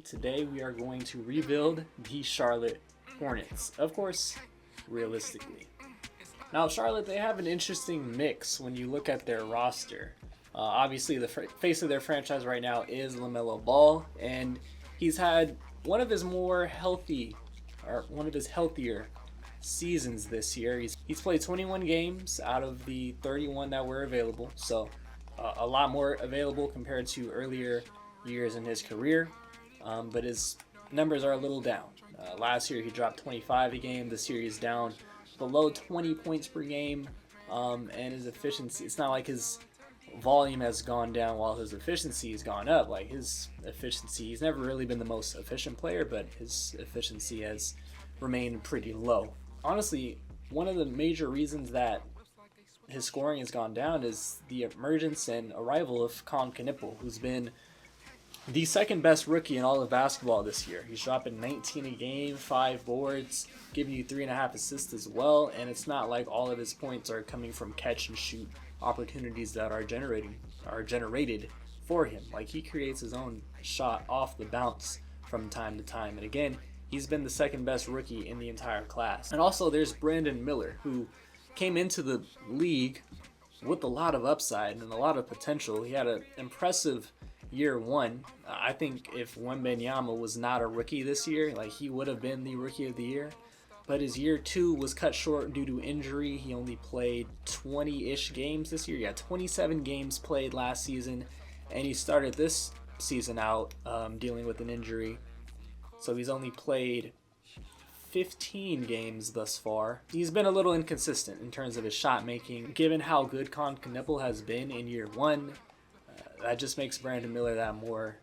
Today we are going to rebuild the Charlotte Hornets, of course, realistically. Now Charlotte, they have an interesting mix when you look at their roster. Obviously the face of their franchise right now is LaMelo Ball, and he's had one of his healthier seasons this year. He's played 21 games out of the 31 that were available, so a lot more available compared to earlier years in his career, but his numbers are a little down. Last year he dropped 25 a game. This year he's down below 20 points per game, and his efficiency, it's not like his volume has gone down while his efficiency has gone up. Like his efficiency, he's never really been the most efficient player, but his efficiency has remained pretty low. Honestly, one of the major reasons that his scoring has gone down is the emergence and arrival of Kon Knueppel, who's been the second best rookie in all of basketball this year. He's dropping 19 a game, 5 boards, giving you 3.5 assists as well, and it's not like all of his points are coming from catch and shoot opportunities that are generated for him. Like, he creates his own shot off the bounce from time to time, and again, he's been the second best rookie in the entire class. And also there's Brandon Miller, who came into the league with a lot of upside and a lot of potential. He had an impressive year one. I think if Wembanyama was not a rookie this year, like, he would have been the rookie of the year. But his year two was cut short due to injury. He only played 20-ish games this year. He had 27 games played last season, and he started this season out dealing with an injury. So he's only played 15 games thus far. He's been a little inconsistent in terms of his shot making. Given how good Kon Knueppel has been in year one, that just makes Brandon Miller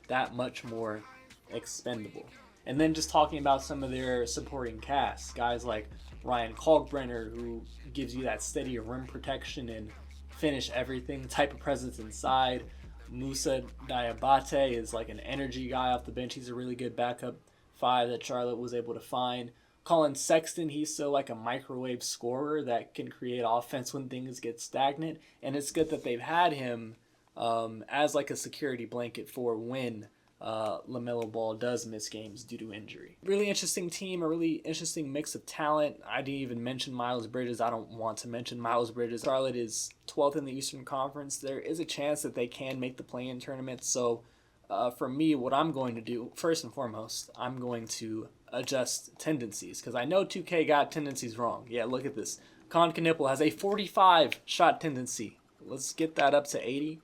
that much more expendable. And then just talking about some of their supporting cast, guys like Ryan Kalkbrenner, who gives you that steady rim protection and finish everything type of presence inside. Musa Diabate is like an energy guy off the bench. He's a really good backup 5 that Charlotte was able to find. Colin Sexton, he's still like a microwave scorer that can create offense when things get stagnant. And it's good that they've had him as like a security blanket for when LaMelo Ball does miss games due to injury. Really interesting team, a really interesting mix of talent. I didn't even mention Miles Bridges. I don't want to mention Miles Bridges. Charlotte is 12th in the Eastern Conference. There is a chance that they can make the play-in tournament. So for me, what I'm going to do, first and foremost, I'm going to adjust tendencies, because I know 2K got tendencies wrong. Yeah, look at this. Kon Knueppel has a 45 shot tendency. Let's get that up to 80.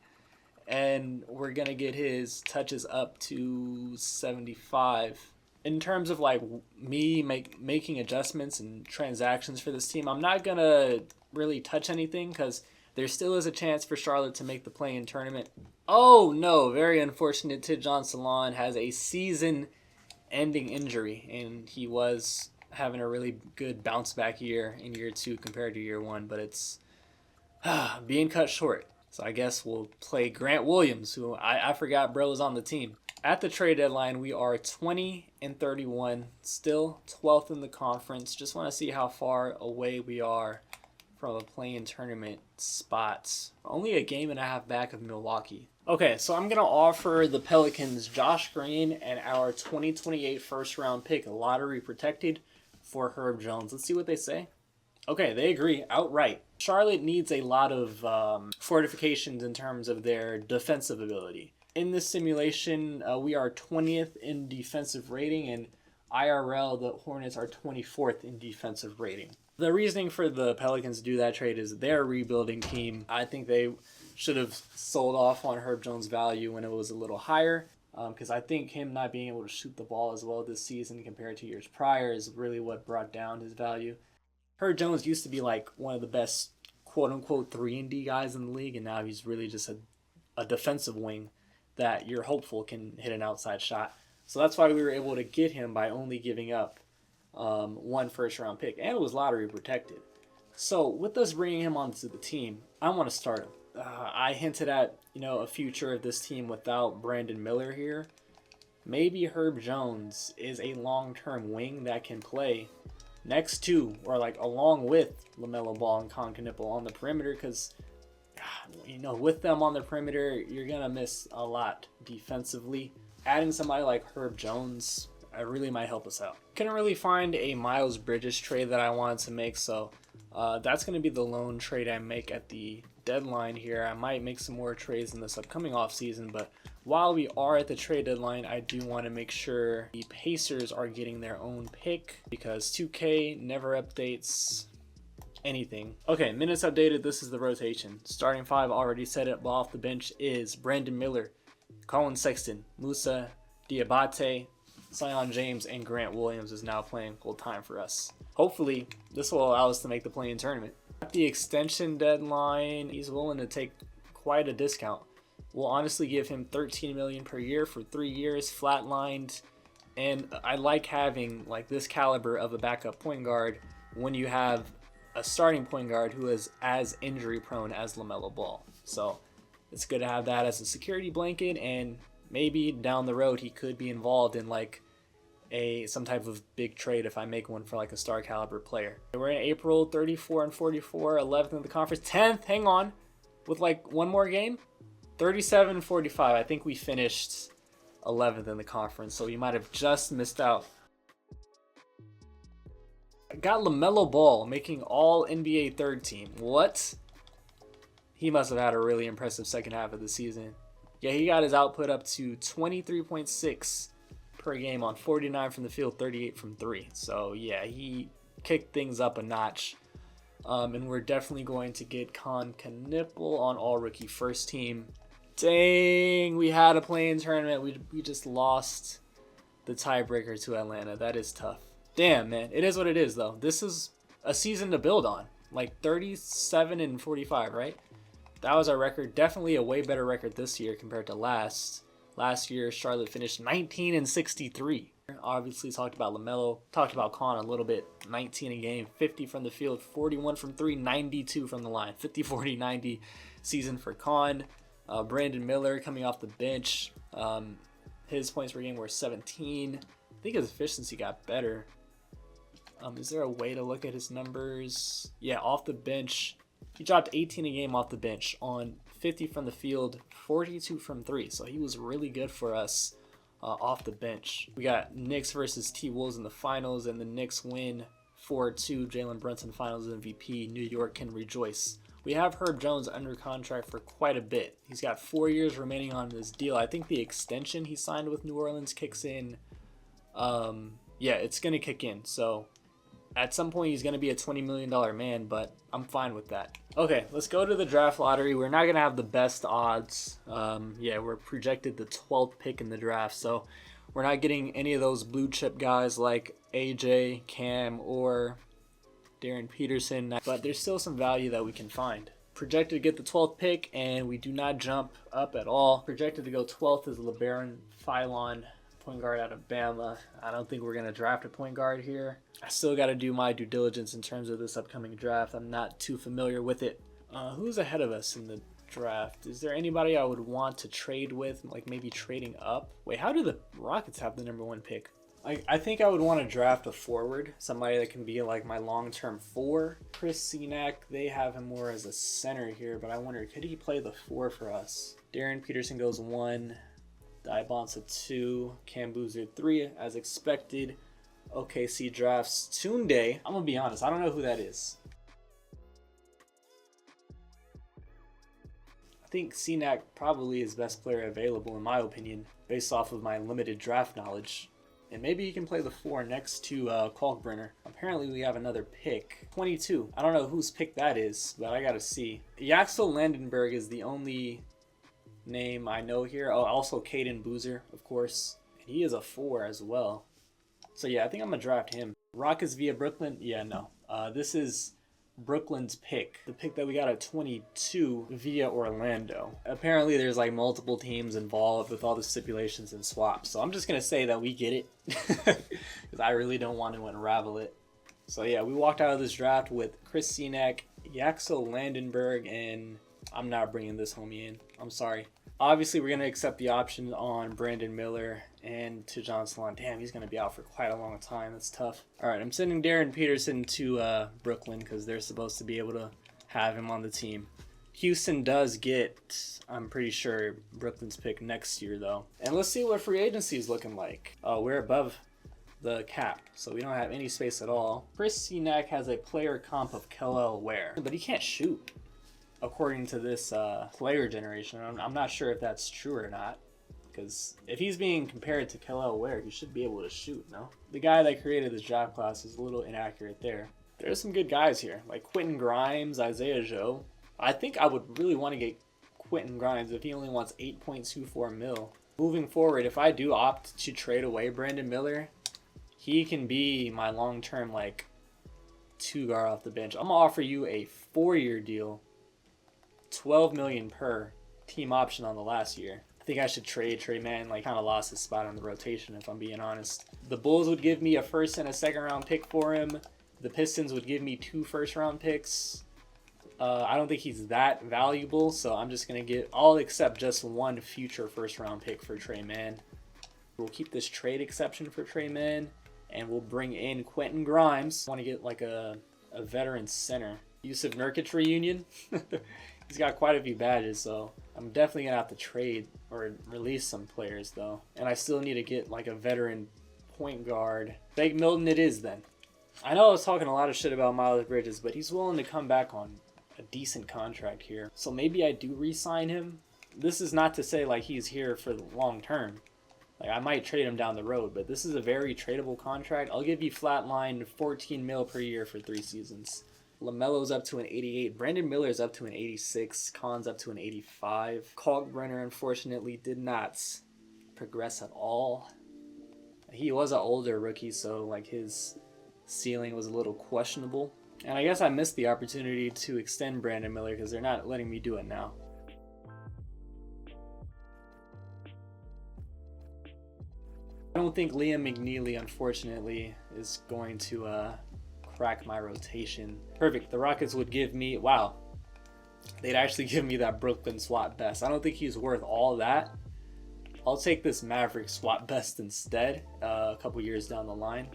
And we're going to get his touches up to 75. In terms of like me making adjustments and transactions for this team, I'm not going to really touch anything because there still is a chance for Charlotte to make the play-in tournament. Oh no, very unfortunate. Tidjane Salaün has a season-ending injury, and he was having a really good bounce-back year in year 2 compared to year 1, but it's being cut short. So I guess we'll play Grant Williams, who I forgot bro was on the team. At the trade deadline, we are 20-31, still 12th in the conference. Just want to see how far away we are from a play-in tournament spots. Only a game and a half back of Milwaukee. Okay, so I'm going to offer the Pelicans Josh Green and our 2028 first-round pick, lottery protected, for Herb Jones. Let's see what they say. Okay, they agree outright. Charlotte needs a lot of fortifications in terms of their defensive ability. In this simulation, we are 20th in defensive rating, and IRL, the Hornets, are 24th in defensive rating. The reasoning for the Pelicans to do that trade is they're a rebuilding team. I think they should have sold off on Herb Jones' value when it was a little higher, because I think him not being able to shoot the ball as well this season compared to years prior is really what brought down his value. Herb Jones used to be like one of the best quote-unquote 3-and-D guys in the league, and now he's really just a defensive wing that you're hopeful can hit an outside shot. So that's why we were able to get him by only giving up 1 first-round pick, and it was lottery protected. So with us bringing him onto the team, I want to start him. I hinted at a future of this team without Brandon Miller here. Maybe Herb Jones is a long-term wing that can play next to or like along with LaMelo Ball and Kon Knueppel on the perimeter, because with them on the perimeter, you're gonna miss a lot defensively. adding somebody like Herb Jones really might help us out. Couldn't really find a Miles Bridges trade that I wanted to make, so that's going to be the lone trade I make at the deadline here. I might make some more trades in this upcoming offseason, but while we are at the trade deadline, I do want to make sure the Pacers are getting their own pick, because 2K never updates anything. Okay, minutes updated. This is the rotation. Starting five already set up. Off the bench is Brandon Miller, Colin Sexton, Musa Diabate, Zion James, and Grant Williams is now playing full time for us. Hopefully, this will allow us to make the play-in tournament. At the extension deadline, he's willing to take quite a discount. We'll honestly give him $13 million per year for 3 years, flatlined. And I like having like this caliber of a backup point guard when you have a starting point guard who is as injury prone as LaMelo Ball. So it's good to have that as a security blanket, and maybe down the road he could be involved in like some type of big trade if I make one for like a star caliber player. We're in April, 34 and 44, 11th in the conference, 10th, hang on, with like one more game, 37 and 45. I think we finished 11th in the conference, so we might have just missed out. I got LaMelo Ball making all NBA third team. What? He must have had a really impressive second half of the season. Yeah, he got his output up to 23.6 per game on 49 from the field, 38 from three. So yeah, he kicked things up a notch. And we're definitely going to get Kon Knueppel on all rookie first team. Dang, we had a play-in tournament. We just lost the tiebreaker to Atlanta. That is tough. Damn, man. It is what it is, though. This is a season to build on. Like 37 and 45, right? That was our record. Definitely a way better record this year compared to last. Last year, Charlotte finished 19 and 63. Obviously, talked about LaMelo. Talked about Kon a little bit. 19 a game, 50 from the field, 41 from three, 92 from the line. 50, 40, 90 season for Kon. Brandon Miller coming off the bench. His points per game were 17. I think his efficiency got better. Is there a way to look at his numbers? Yeah, off the bench. He dropped 18 a game off the bench on 50 from the field, 42 from three. So he was really good for us off the bench. We got Knicks versus T-Wolves in the finals, and the Knicks win 4-2. Jalen Brunson finals MVP. New York can rejoice. We have Herb Jones under contract for quite a bit. He's got 4 years remaining on this deal. I think the extension he signed with New Orleans kicks in. Yeah, it's going to kick in. So at some point he's going to be a $20 million man, but I'm fine with that. Okay, let's go to the draft lottery. We're not going to have the best odds. Yeah, we're projected the 12th pick in the draft, so we're not getting any of those blue chip guys like AJ, Cam, or Darren Peterson, but there's still some value that we can find. Projected to get the 12th pick, and we do not jump up at all. Projected to go 12th is LeBaron Philon, point guard out of Bama. I don't think we're going to draft a point guard here. I still got to do my due diligence in terms of this upcoming draft. I'm not too familiar with it. Who's ahead of us in the draft? Is there anybody I would want to trade with, like maybe trading up? Wait, how do the Rockets have the number 1 pick? I think I would want to draft a forward, somebody that can be like my long-term 4. Chris Senac, they have him more as a center here, but I wonder, could he play the 4 for us? Darren Peterson goes 1, Diabonsa 2, Cam Boozer 3, as expected. OKC drafts Tunde. I'm going to be honest, I don't know who that is. I think Senac probably is best player available in my opinion, based off of my limited draft knowledge. And maybe he can play the 4 next to Kalkbrenner. Apparently we have another pick. 22. I don't know whose pick that is, but I gotta see. Yaxel Landenberg is the only name I know here. Oh, also Caden Boozer, of course. And he is a 4 as well. So yeah, I think I'm gonna draft him. Rockets via Brooklyn? Yeah, no. This is Brooklyn's pick. The pick that we got at 22 via Orlando. Apparently there's like multiple teams involved with all the stipulations and swaps. So I'm just going to say that we get it. Because I really don't want to unravel it. So yeah, we walked out of this draft with Chris Senac, Yaxel Landenberg, and I'm not bringing this homie in. I'm sorry. Obviously, we're going to accept the option on Brandon Miller and to John Salon. Damn, he's going to be out for quite a long time. That's tough. All right, I'm sending Darren Peterson to Brooklyn because they're supposed to be able to have him on the team. Houston does get, I'm pretty sure, Brooklyn's pick next year, though. And let's see what free agency is looking like. Oh, we're above the cap, so we don't have any space at all. Chris Sinak has a player comp of Kel'el Ware, but he can't shoot, according to this player generation. I'm not sure if that's true or not, because if he's being compared to Kel'el Ware, he should be able to shoot, no? The guy that created this draft class is a little inaccurate there. There's some good guys here, like Quentin Grimes, Isaiah Joe. I think I would really want to get Quentin Grimes if he only wants 8.24 mil. Moving forward, if I do opt to trade away Brandon Miller, he can be my long-term, like, 2-guard off the bench. I'm gonna offer you a 4-year deal, $12 million per, team option on the last year. I think I should trade Trey Mann. Like, kind of lost his spot on the rotation, if I'm being honest. The Bulls would give me a 1st and a 2nd round pick for him. The Pistons would give me 2 first-round picks. I don't think he's that valuable, so I'm just going to I'll accept just 1 future first-round pick for Trey Mann. We'll keep this trade exception for Trey Mann, and we'll bring in Quentin Grimes. I want to get like a veteran center. Yusuf Nurkic reunion. He's got quite a few badges, so I'm definitely going to have to trade or release some players, though. And I still need to get like a veteran point guard. Fake Milton it is, then. I know I was talking a lot of shit about Miles Bridges, but he's willing to come back on a decent contract here. So maybe I do re-sign him. This is not to say like he's here for the long term. Like, I might trade him down the road, but this is a very tradable contract. I'll give you flatline 14 mil per year for 3 seasons. LaMelo's up to an 88. Brandon Miller's up to an 86. Kon's up to an 85. Kalkbrenner, unfortunately, did not progress at all. He was an older rookie, so like his ceiling was a little questionable. And I guess I missed the opportunity to extend Brandon Miller because they're not letting me do it now. I don't think Liam McNeely, unfortunately, is going to crack my rotation. Perfect. The Rockets would give me, wow, they'd actually give me that Brooklyn swap best. I don't think he's worth all that. I'll take this Maverick swap best instead a couple years down the line.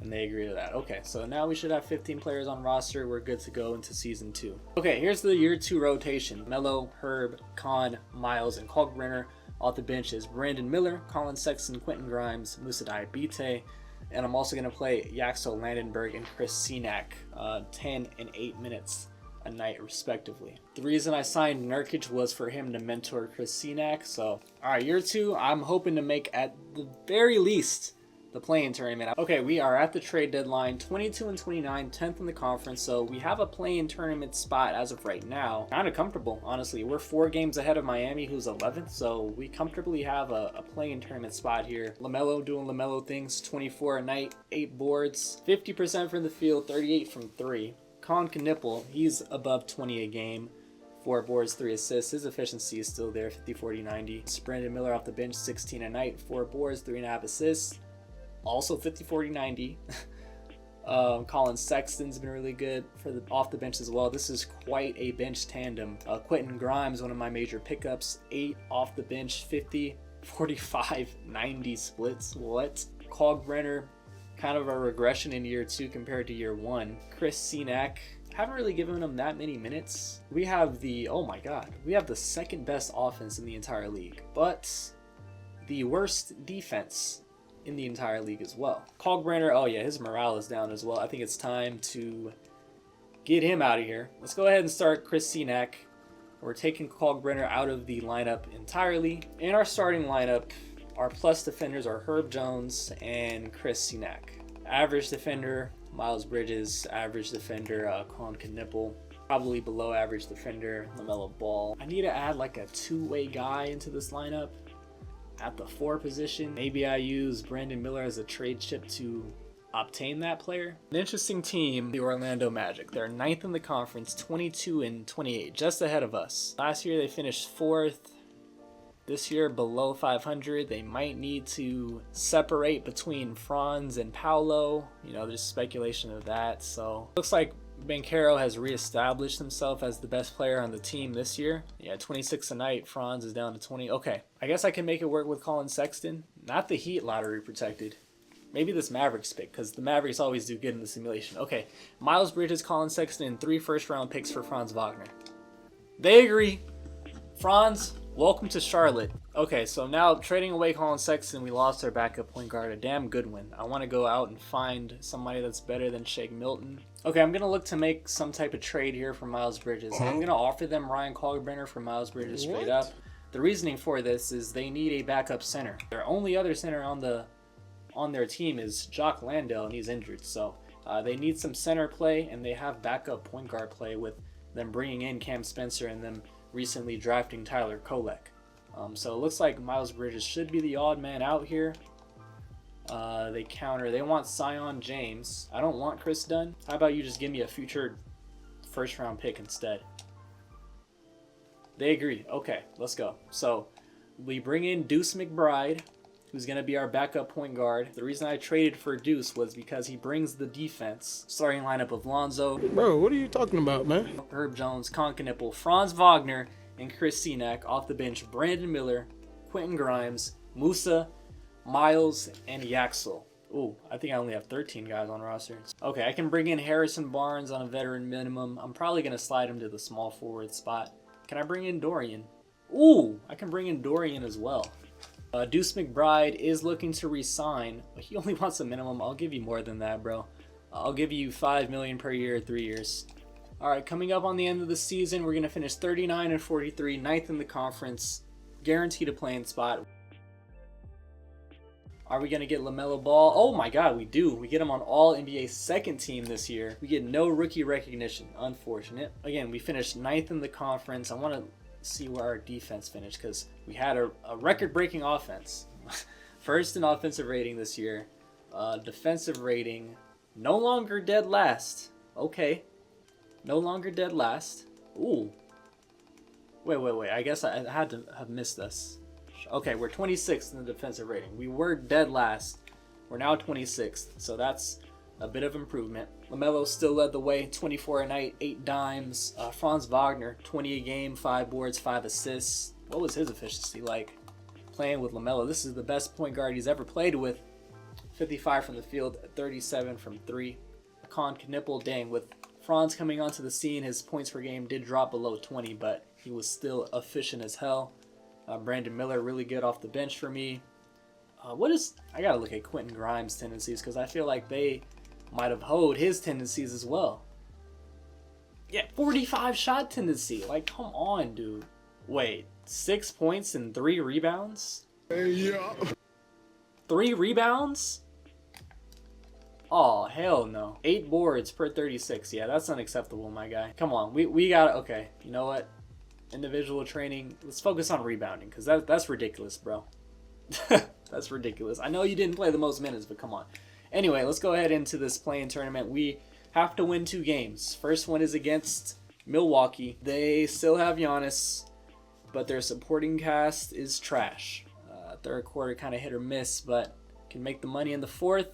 And they agree to that. Okay, so now we should have 15 players on roster. We're good to go into season 2. Okay, here's the year 2 rotation. Melo, Herb, Kon, Miles, and Kalkbrenner. Off the bench is Brandon Miller, Colin Sexton, Quentin Grimes, Musa Diabate. And I'm also going to play Yaxel Landenberg and Chris Sinak 10 and 8 minutes a night, respectively. The reason I signed Nurkic was for him to mentor Chris Sinak. So, all right, year 2, I'm hoping to make at the very least the play-in tournament. Okay, we are at the trade deadline, 22 and 29, 10th in the conference, so we have a play-in tournament spot as of right now. Kind of comfortable, honestly. We're 4 games ahead of Miami, who's 11th, so we comfortably have a play-in tournament spot here. LaMelo doing LaMelo things, 24 a night, 8 boards, 50% from the field, 38 from 3. Kon Knueppel, he's above 20 a game. 4 boards, 3 assists. His efficiency is still there, 50, 40, 90. Brandon Miller off the bench, 16 a night, 4 boards, 3.5 assists. Also 50, 40, 90. Colin Sexton's been really good for the off the bench as well. This is quite a bench tandem. Quentin Grimes, one of my major pickups, 8 off the bench, 50, 45, 90 splits. What? Kalkbrenner, kind of a regression in year 2 compared to year 1. Chris Sinak, haven't really given him that many minutes. We have oh my god, we have the 2nd best offense in the entire league, but the worst defense in the entire league as well. Kalkbrenner, oh yeah, his morale is down as well. I think it's time to get him out of here. Let's go ahead and start Chris Sinak. We're taking Kalkbrenner out of the lineup entirely. In our starting lineup, our plus defenders are Herb Jones and Chris Sinak. Average defender, Miles Bridges. Average defender, Kon Knueppel. Probably below average defender, LaMelo Ball. I need to add like a 2-way guy into this lineup. At the 4 position, maybe I use Brandon Miller as a trade chip to obtain that player. An interesting team, the Orlando Magic. They're 9th in the conference, 22 and 28, just ahead of us. Last year they finished 4th. This year below 500. They might need to separate between Franz and Paolo. You know, there's speculation of that. So looks like Banchero has reestablished himself as the best player on the team this year. Yeah, 26 a night. Franz is down to 20. Okay, I guess I can make it work with Colin Sexton. Not the Heat lottery protected. Maybe this Mavericks pick, because the Mavericks always do good in the simulation. Okay, Miles Bridges, Colin Sexton, and 3 first-round picks for Franz Wagner. They agree. Franz, welcome to Charlotte. Okay, so now trading away Colin Sexton, we lost our backup point guard. A damn good one. I want to go out and find somebody that's better than Shake Milton. Okay, I'm going to look to make some type of trade here for Miles Bridges. I'm going to offer them Ryan Kalkbrenner for Miles Bridges straight up. The reasoning for this is they need a backup center. Their only other center on their team is Jock Landale, and he's injured. So they need some center play, and they have backup point guard play with them bringing in Cam Spencer and them recently drafting Tyler Kolek. So it looks like Miles Bridges should be the odd man out here. They counter. They want Sion James. I don't want Chris Dunn. How about you just give me a future first-round pick instead? They agree. Okay, let's go. So we bring in Deuce McBride, who's going to be our backup point guard. The reason I traded for Deuce was because he brings the defense. Starting lineup of Lonzo. Bro, what are you talking about, man? Herb Jones, Kon Knueppel, Franz Wagner, and Chris Senack. Off the bench, Brandon Miller, Quentin Grimes, Musa, Miles, and Yaxel. Ooh, I think I only have 13 guys on rosters. Okay, I can bring in Harrison Barnes on a veteran minimum. I'm probably going to slide him to the small forward spot. Can I bring in Dorian? Ooh, I can bring in Dorian as well. Deuce McBride is looking to re-sign, but he only wants a minimum. I'll give you more than that, bro. I'll give you $5 million per year, 3 years. All right, coming up on the end of the season, we're going to finish 39-43, 9th in the conference, guaranteed a playing spot. Are we going to get LaMelo Ball? Oh my God, we do. We get him on all NBA second team this year. We get no rookie recognition. Unfortunate. Again, we finished 9th in the conference. I want to see where our defense finished because we had a record-breaking offense. First in offensive rating this year. Defensive rating, no longer dead last. Okay. No longer dead last. Ooh. Wait. I guess I had to have missed this. Okay, we're 26th in the defensive rating. We were dead last. We're now 26th, so that's a bit of improvement. LaMelo still led the way, 24 a night, 8 dimes. Franz Wagner, 20 a game, 5 boards, 5 assists. What was his efficiency like playing with LaMelo? This is the best point guard he's ever played with. 55 from the field, 37 from 3. Kon Knueppel, dang, with Franz coming onto the scene, his points per game did drop below 20, but he was still efficient as hell. Brandon Miller, really good off the bench for me. I gotta look at Quentin Grimes' tendencies because I feel like they might have hoed his tendencies as well. Yeah, 45 shot tendency. Like, come on, dude. Wait, 6 points and 3 rebounds? Yeah. 3 rebounds? Oh, hell no. 8 boards per 36. Yeah, that's unacceptable, my guy. Come on, we got it. Okay, you know what? Individual training. Let's focus on rebounding because that's ridiculous, bro. That's ridiculous. I know you didn't play the most minutes, but come on. Anyway, let's go ahead into this play-in tournament. We have to win 2 games. First one is against Milwaukee. They still have Giannis, but their supporting cast is trash. Third quarter kind of hit or miss, but can make the money in the fourth.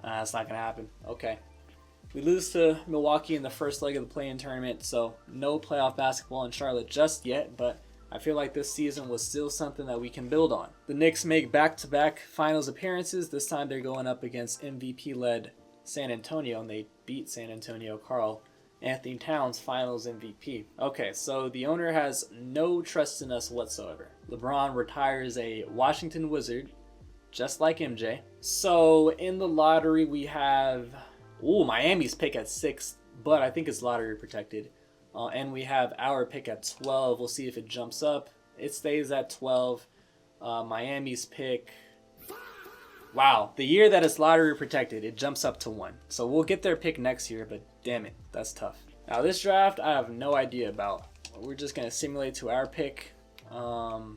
That's not going to happen. Okay. We lose to Milwaukee in the first leg of the play-in tournament, so no playoff basketball in Charlotte just yet, but I feel like this season was still something that we can build on. The Knicks make back-to-back finals appearances. This time they're going up against MVP-led San Antonio, and they beat San Antonio. Karl Anthony Towns, finals MVP. Okay, so the owner has no trust in us whatsoever. LeBron retires a Washington Wizard, just like MJ. So in the lottery we have... Ooh, Miami's pick at 6, but I think it's lottery protected. And we have our pick at 12. We'll see if it jumps up. It stays at 12. Miami's pick. Wow, the year that it's lottery protected, it jumps up to 1. So we'll get their pick next year, but damn it, that's tough. Now this draft, I have no idea about. We're just going to simulate to our pick. DJ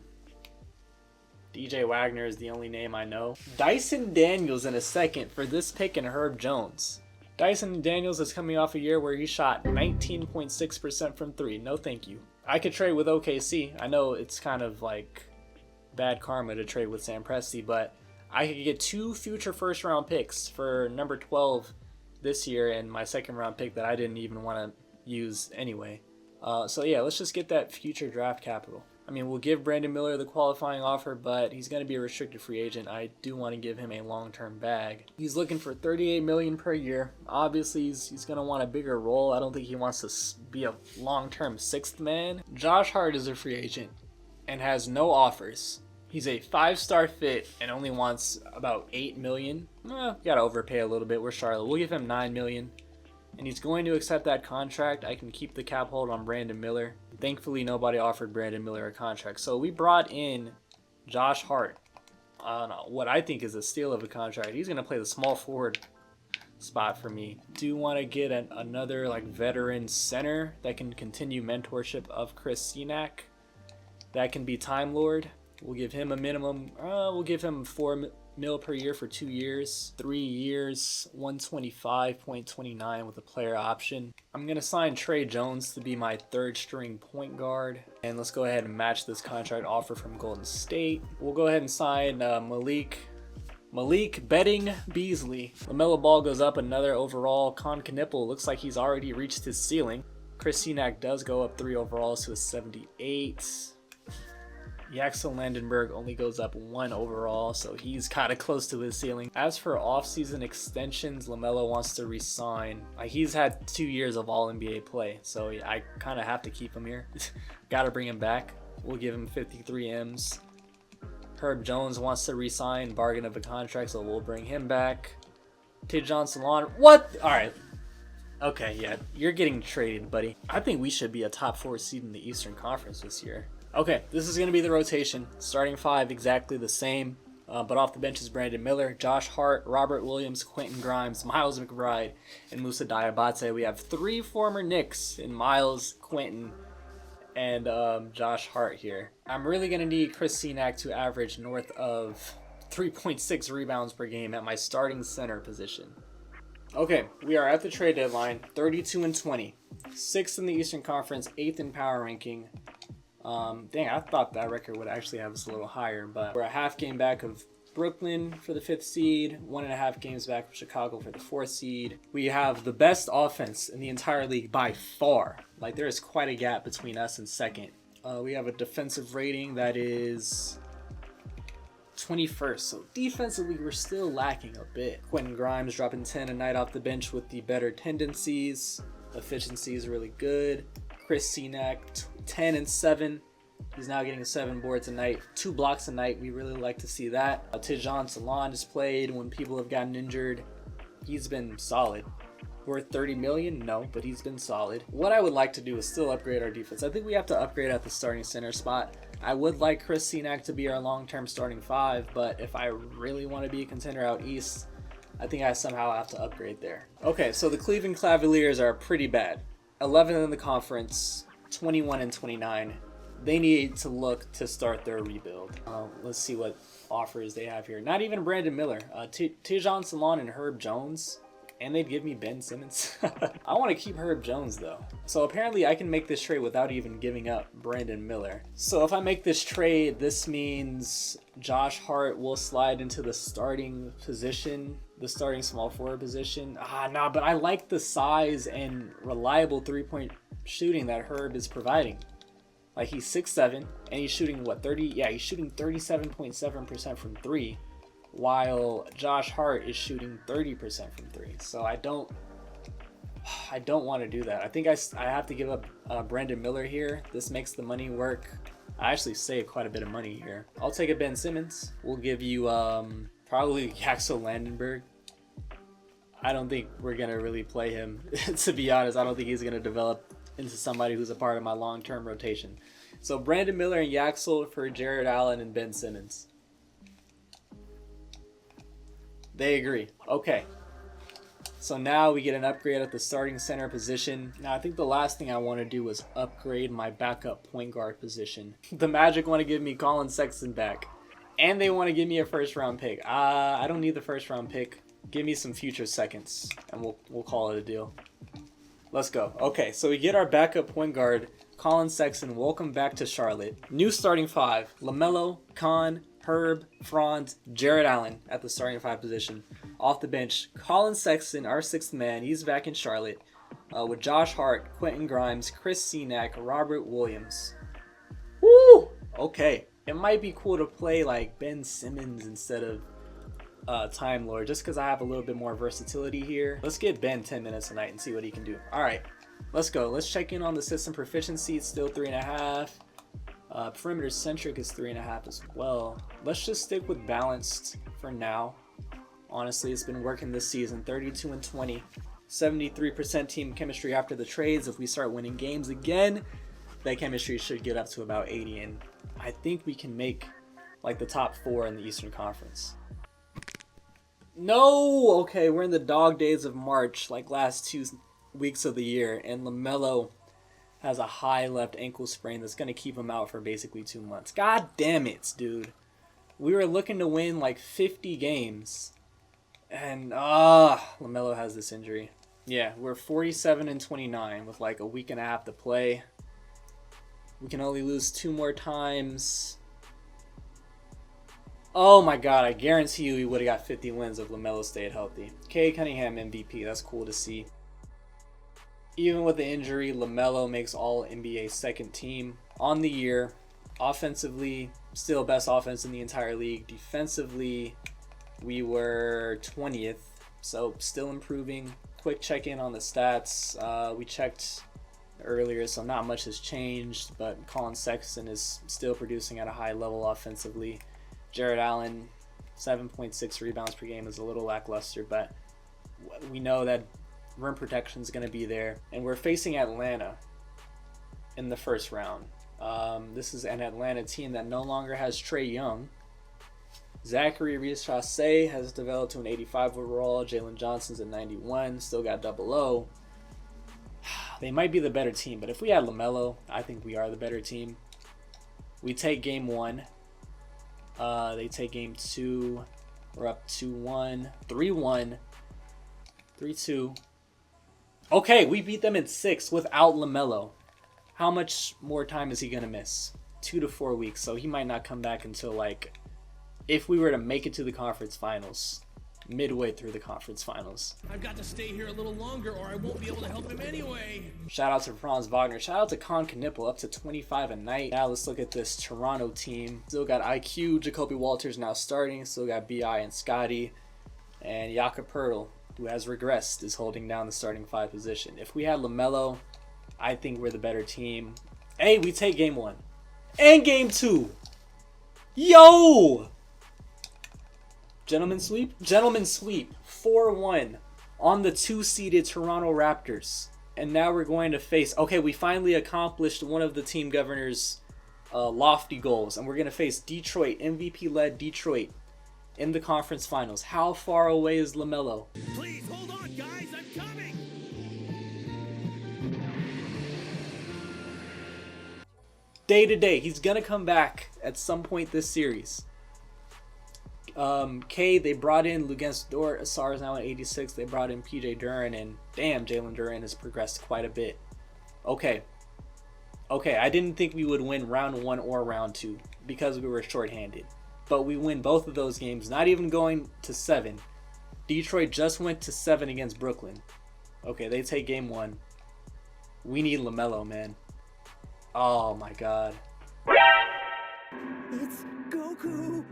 Wagner is the only name I know. Dyson Daniels in a second for this pick and Herb Jones. Dyson Daniels is coming off a year where he shot 19.6% from 3. No thank you. I could trade with OKC. I know it's kind of like bad karma to trade with Sam Presti, but I could get 2 future first round picks for number 12 this year and my second round pick that I didn't even want to use anyway. So yeah, let's just get that future draft capital. I mean, we'll give Brandon Miller the qualifying offer, but he's going to be a restricted free agent. I do want to give him a long-term bag. He's looking for $38 million per year. Obviously, he's going to want a bigger role. I don't think he wants to be a long-term sixth man. Josh Hart is a free agent and has no offers. He's a 5-star fit and only wants about $8 million. Gotta overpay a little bit. We're Charlotte. We'll give him $9 million. And he's going to accept that contract. I can keep the cap hold on Brandon Miller. Thankfully, nobody offered Brandon Miller a contract. So we brought in Josh Hart on what I think is a steal of a contract. He's going to play the small forward spot for me. Do want to get another like veteran center that can continue mentorship of Chris Senack. That can be Time Lord. We'll give him a minimum. We'll give him $4 million per year for 2 years. 3 years, $125.29 with a player option. I'm going to sign Trey Jones to be my third string point guard. And let's go ahead and match this contract offer from Golden State. We'll go ahead and sign Malik Betting Beasley. LaMelo Ball goes up another overall. Kon Knueppel looks like he's already reached his ceiling. Chris Senack does go up 3 overalls to a 78. Yaxel Landenberg only goes up 1 overall, so he's kind of close to his ceiling. As for offseason extensions, LaMelo wants to re-sign. He's had 2 years of All-NBA play, so I kind of have to keep him here. Got to bring him back. We'll give him 53 M's. Herb Jones wants to re-sign, bargain of a contract, so we'll bring him back. Tidjon Salon. What? All right. Okay, yeah, you're getting traded, buddy. I think we should be a top 4 seed in the Eastern Conference this year. Okay, this is going to be the rotation. Starting 5 exactly the same, but off the bench is Brandon Miller, Josh Hart, Robert Williams, Quentin Grimes, Miles McBride, and Musa Diabate. We have 3 former Knicks in Miles, Quentin, and Josh Hart here. I'm really going to need Chris Senack to average north of 3.6 rebounds per game at my starting center position. Okay, we are at the trade deadline, 32-20. 6th in the Eastern Conference, 8th in power ranking. Dang, I thought that record would actually have us a little higher, but we're a half game back of Brooklyn for the 5th seed, 1.5 games back of Chicago for the 4th seed. We have the best offense in the entire league by far. Like, there is quite a gap between us and 2nd. We have a defensive rating that is 21st, so defensively we're still lacking a bit. Quentin Grimes dropping 10 a night off the bench with the better tendencies. Efficiency is really good. Chris Senack, 10 and 7. He's now getting 7 boards a night, 2 blocks a night. We really like to see that. Tidjon Salon has played when people have gotten injured. He's been solid. Worth $30 million? No, but he's been solid. What I would like to do is still upgrade our defense. I think we have to upgrade at the starting center spot. I would like Chris Senack to be our long-term starting 5, but if I really want to be a contender out east, I think I somehow have to upgrade there. Okay, so the Cleveland Cavaliers are pretty bad. 11th in the conference, 21-29. They need to look to start their rebuild. Let's see what offers they have here. Not even Brandon Miller. Tidjon Salon and Herb Jones. And they'd give me Ben Simmons. I want to keep Herb Jones, though. So apparently I can make this trade without even giving up Brandon Miller. So if I make this trade, this means Josh Hart will slide into the starting position, the starting small forward position. But I like the size and reliable three-point shooting that Herb is providing. Like, he's 6'7", and he's shooting, what, 30? Yeah, he's shooting 37.7% from 3. While Josh Hart is shooting 30% from 3. So I don't want to do that. I think I have to give up Brandon Miller here. This makes the money work. I actually save quite a bit of money here. I'll take a Ben Simmons. We'll give you probably Yaxel Landenberg. I don't think we're going to really play him. To be honest, I don't think he's going to develop into somebody who's a part of my long-term rotation. So Brandon Miller and Yaxel for Jared Allen and Ben Simmons. They agree. Okay. So now we get an upgrade at the starting center position. Now I think the last thing I want to do is upgrade my backup point guard position. The Magic want to give me Colin Sexton back. And they want to give me a first round pick. I don't need the first round pick. Give me some future seconds and we'll call it a deal. Let's go. Okay, so we get our backup point guard, Colin Sexton. Welcome back to Charlotte. New starting 5. LaMelo, Kon, Herb, Franz, Jared Allen at the starting 5 position. Off the bench, Colin Sexton, our 6th man. He's back in Charlotte with Josh Hart, Quentin Grimes, Chris Senack, Robert Williams. Woo! Okay, it might be cool to play like Ben Simmons instead of Time Lord, just because I have a little bit more versatility here. Let's get Ben 10 minutes a night and see what he can do. All right, let's go. Let's check in on the system proficiency. It's still 3.5. Perimeter centric is 3.5 as well. Let's just stick with balanced for now. Honestly, it's been working this season. 32 and 20, 73% team chemistry after the trades. If we start winning games again, that chemistry should get up to about 80, and I think we can make like the top 4 in the Eastern Conference. No! Okay, we're in the dog days of March, like last 2 weeks of the year, and LaMelo has a high left ankle sprain that's going to keep him out for basically 2 months. God damn it, dude. We were looking to win like 50 games, and LaMelo has this injury. Yeah, we're 47 and 29 with like a week and a half to play. We can only lose 2 more times. Oh my god, I guarantee you we would have got 50 wins if LaMelo stayed healthy. Cade Cunningham MVP, that's cool to see. Even with the injury, LaMelo makes all NBA second team on the year. Offensively, still best offense in the entire league. Defensively, we were 20th, so still improving. Quick check-in on the stats. We checked earlier, so not much has changed, but Colin Sexton is still producing at a high level offensively. Jared Allen, 7.6 rebounds per game is a little lackluster, but we know that rim protection is going to be there. And we're facing Atlanta in the first round. This is an Atlanta team that no longer has Trae Young. Zachary Richasse has developed to an 85 overall. Jalen Johnson's at 91. Still got double O. They might be the better team, but if we had LaMelo, I think we are the better team. We take game 1. They take game 2. We're up 2-1, 3-1, 3-2. Okay, we beat them in 6 without LaMelo. How much more time is he gonna miss? 2 to 4 weeks, so he might not come back until like, if we were to make it to the conference finals, midway through the conference finals. I've got to stay here a little longer or I won't be able to help him anyway. Shout out to Franz Wagner. Shout out to Kon Knueppel, up to 25 a night. Now let's look at this Toronto team. Still got IQ, Jacoby Walters now starting. Still got BI and Scotty. And Jakob Poeltl, who has regressed, is holding down the starting 5 position. If we had LaMelo, I think we're the better team. Hey, we take game 1. And game 2. Yo! Gentlemen sweep? Gentlemen sweep. 4-1 on the 2-seeded Toronto Raptors. And now we're going to face... Okay, we finally accomplished one of the team governor's lofty goals. And we're going to face Detroit, MVP-led Detroit, in the conference finals. How far away is LaMelo? Please, hold on, guys. I'm coming. Day to day. He's going to come back at some point this series. They brought in Luguentz Dort. Asar is now at 86. They brought in PJ Duren, and damn, Jalen Duren has progressed quite a bit. Okay, I didn't think we would win round 1 or round 2 because we were shorthanded. But we win both of those games, not even going to 7. Detroit just went to 7 against Brooklyn. Okay, they take game 1. We need LaMelo, man. Oh my god. It's Goku.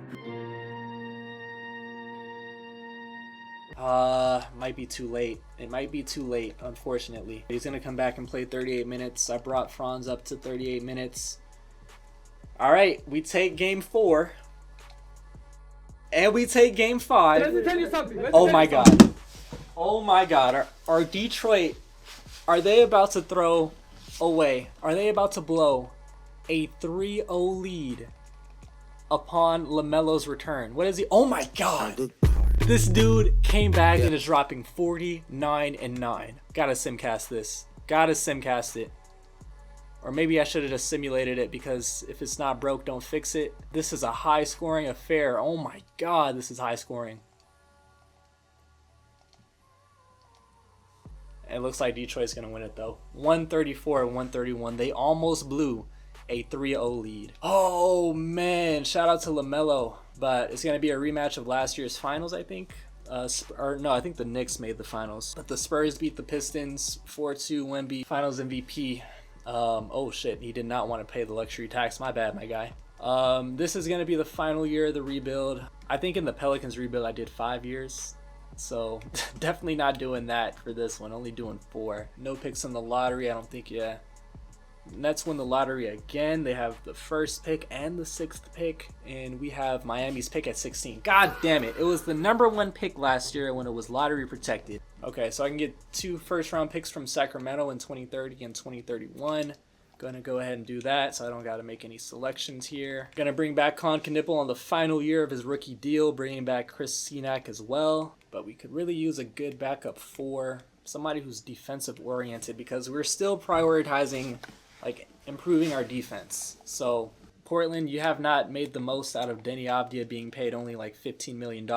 Might be too late. It might be too late, unfortunately. He's gonna come back and play 38 minutes. I brought Franz up to 38 minutes. Alright, we take game 4. And we take game 5. Let me tell you something. Oh my god. Oh my god. Are Detroit, are they about to throw away? Are they about to blow a 3-0 lead upon LaMelo's return? What is he? Oh my god. This dude came back and is dropping 49 and 9. Gotta simcast this. Gotta simcast it. Or maybe I should have just simulated it, because if it's not broke, don't fix it. This is a high scoring affair. Oh my god, this is high scoring. It looks like Detroit's gonna win it though. 134-131. They almost blew a 3-0 lead. Oh man, shout out to LaMelo. But it's gonna be a rematch of last year's finals, I think. Or no, I think the Knicks made the finals. But the Spurs beat the Pistons 4-2. Wemby, Finals MVP. Oh shit, he did not want to pay the luxury tax. My bad, my guy. This is going to be the final year of the rebuild. I think in the Pelicans rebuild I did 5 years. So definitely not doing that for this one. Only doing 4. No picks in the lottery. I don't think, yeah. Nets win the lottery again. They have the 1st pick and the 6th pick. And we have Miami's pick at 16. God damn it. It was the number 1 pick last year when it was lottery protected. Okay, so I can get 2 first-round picks from Sacramento in 2030 and 2031. Gonna go ahead and do that, so I don't gotta make any selections here. Gonna bring back Kon Knueppel on the final year of his rookie deal, bringing back Chris Senak as well. But we could really use a good backup 4, somebody who's defensive oriented, because we're still prioritizing like improving our defense. So Portland, you have not made the most out of Denny Avdia being paid only like $15 million.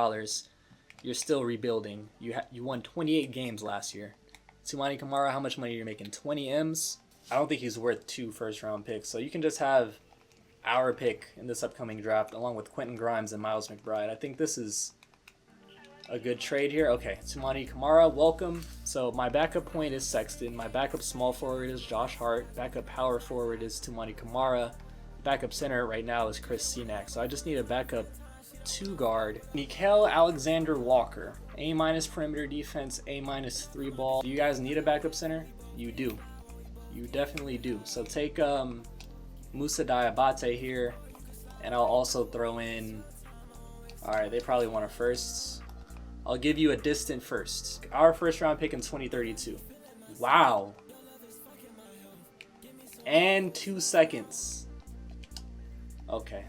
You're still rebuilding. You won 28 games last year. Toumani Camara, how much money are you making? 20 M's? I don't think he's worth 2 first-round picks. So you can just have our pick in this upcoming draft along with Quentin Grimes and Miles McBride. I think this is a good trade here. Okay, Toumani Camara, welcome. So my backup point is Sexton. My backup small forward is Josh Hart. Backup power forward is Toumani Camara. Backup center right now is Chris Senak. So I just need a backup 2 guard. Nickeil Alexander-Walker. A- perimeter defense, A- 3 ball. Do you guys need a backup center? You do. You definitely do. So take Moussa Diabate here, and I'll also throw in. All right, they probably want a first. I'll give you a distant first. Our first round pick in 2032. Wow. And 2 seconds. Okay,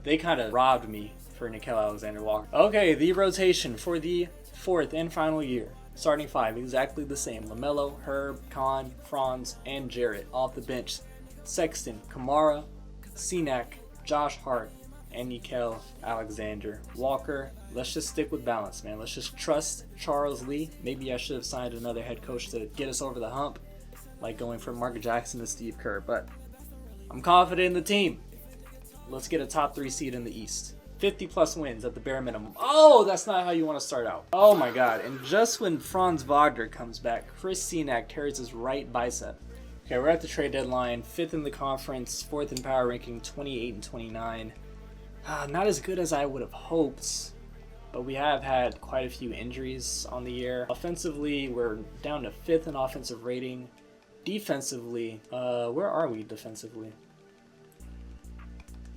they kind of robbed me for Nickeil Alexander-Walker. Okay, the rotation for the 4th and final year. Starting 5, exactly the same. LaMelo, Herb, Kon, Franz, and Jarrett. Off the bench, Sexton, Camara, Senak, Josh Hart, and Nickeil Alexander-Walker. Let's just stick with balance, man. Let's just trust Charles Lee. Maybe I should have signed another head coach to get us over the hump, like going from Mark Jackson to Steve Kerr. But I'm confident in the team. Let's get a top 3 seed in the East. 50+ wins at the bare minimum. Oh, that's not how you want to start out. Oh my God. And just when Franz Wagner comes back, Chris Senak tears his right bicep. Okay, we're at the trade deadline. 5th in the conference, 4th in power ranking, 28 and 29. Not as good as I would have hoped, but we have had quite a few injuries on the year. Offensively, we're down to 5th in offensive rating. Defensively, where are we defensively?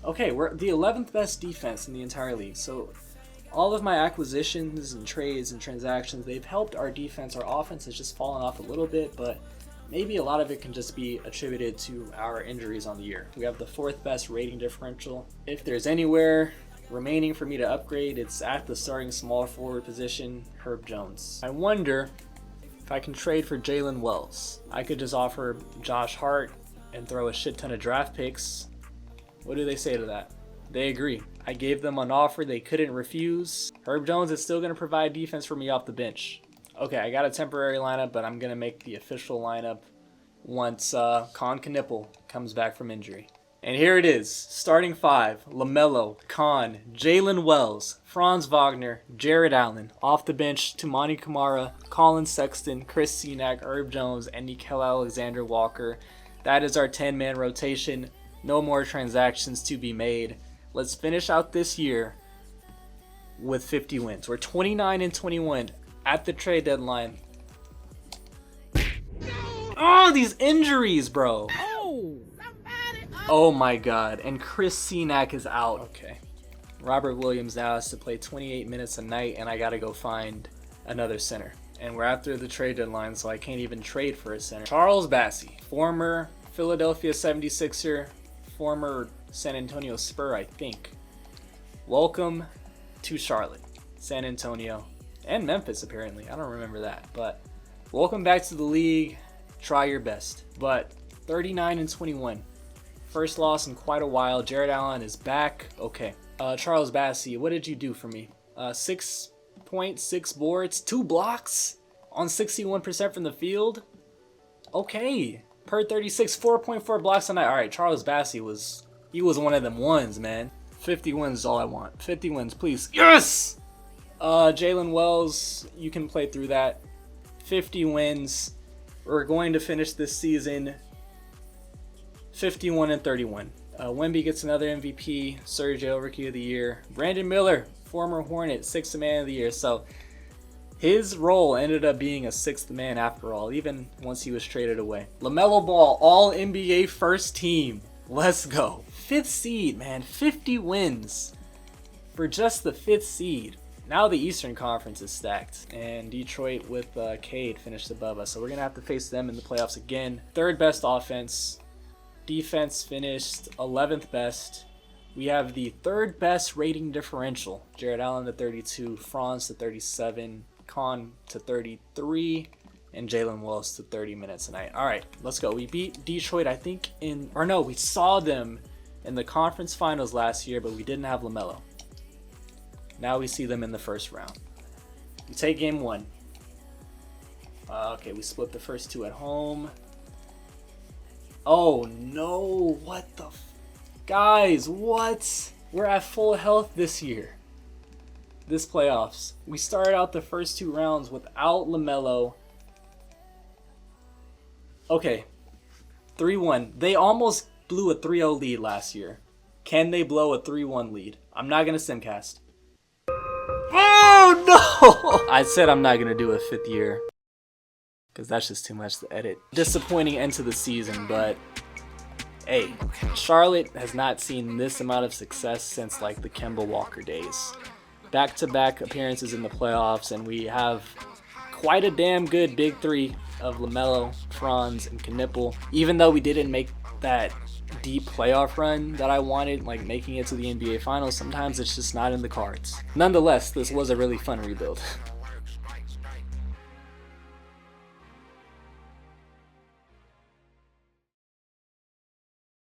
Okay, we're the 11th best defense in the entire league. So all of my acquisitions and trades and transactions, they've helped our defense. Our offense has just fallen off a little bit, but maybe a lot of it can just be attributed to our injuries on the year. We have the 4th best rating differential. If there's anywhere remaining for me to upgrade, it's at the starting small forward position, Herb Jones. I wonder if I can trade for Jalen Wells. I could just offer Josh Hart and throw a shit ton of draft picks. What do they say to that? They agree. I gave them an offer they couldn't refuse. Herb Jones is still going to provide defense for me off the bench. Okay, I got a temporary lineup, but I'm going to make the official lineup once Kon Knueppel comes back from injury. And here it is. Starting 5, LaMelo, Kon, Jalen Wells, Franz Wagner, Jarrett Allen. Off the bench, Toumani Camara, Colin Sexton, Chris Senak, Herb Jones, and Nickeil Alexander-Walker. That is our 10-man rotation. No more transactions to be made. Let's finish out this year with 50 wins. We're 29 and 21 at the trade deadline. Oh, these injuries, bro. Oh my God. And Chris Senak is out. Okay. Robert Williams now has to play 28 minutes a night, and I got to go find another center. And we're after the trade deadline, so I can't even trade for a center. Charles Bassey, former Philadelphia 76er, former San Antonio Spur, I think. Welcome to Charlotte, San Antonio, and Memphis, apparently. I don't remember that, but welcome back to the league. Try your best. But 39 and 21. First loss in quite a while. Jarrett Allen is back. Okay. Charles Bassey, what did you do for me? 6 points, 6 boards, 2 blocks on 61% from the field. Okay. Per 36, 4.4 blocks a night. All right, Charles Bassey was one of them ones, man. 50 wins is all I want. 50 wins, please. Yes! Jalen Wells, you can play through that. 50 wins. We're going to finish this season 51 and 31. Wemby gets another MVP. Sergio, Rookie of the Year. Brandon Miller, former Hornet, 6th Man of the Year. So his role ended up being a 6th man after all, even once he was traded away. LaMelo Ball, All NBA First Team. Let's go. 5th seed, man. 50 wins for just the 5th seed. Now the Eastern Conference is stacked, and Detroit with Cade finished above us, so we're going to have to face them in the playoffs again. 3rd best offense. Defense finished 11th best. We have the 3rd best rating differential. Jared Allen to 32, Franz to 37, Kon to 33, and Jalen Willis to 30 minutes a night. All right, let's go. We beat Detroit, I think, we saw them in the conference finals last year, but we didn't have LaMelo. Now we see them in the first round. We take game 1. Okay, we split the first 2 at home. Oh no, what the guys, what? We're at full health this year. This playoffs. We started out the first 2 rounds without LaMelo. Okay, 3-1. They almost blew a 3-0 lead last year. Can they blow a 3-1 lead? I'm not going to simcast. Oh no! I said I'm not going to do a 5th year, because that's just too much to edit. Disappointing end to the season, but hey, Charlotte has not seen this amount of success since like the Kemba Walker days. Back-to-back appearances in the playoffs, and we have quite a damn good big 3 of LaMelo, Franz, and Knueppel. Even though we didn't make that deep playoff run that I wanted, like making it to the NBA Finals, sometimes it's just not in the cards. Nonetheless, this was a really fun rebuild.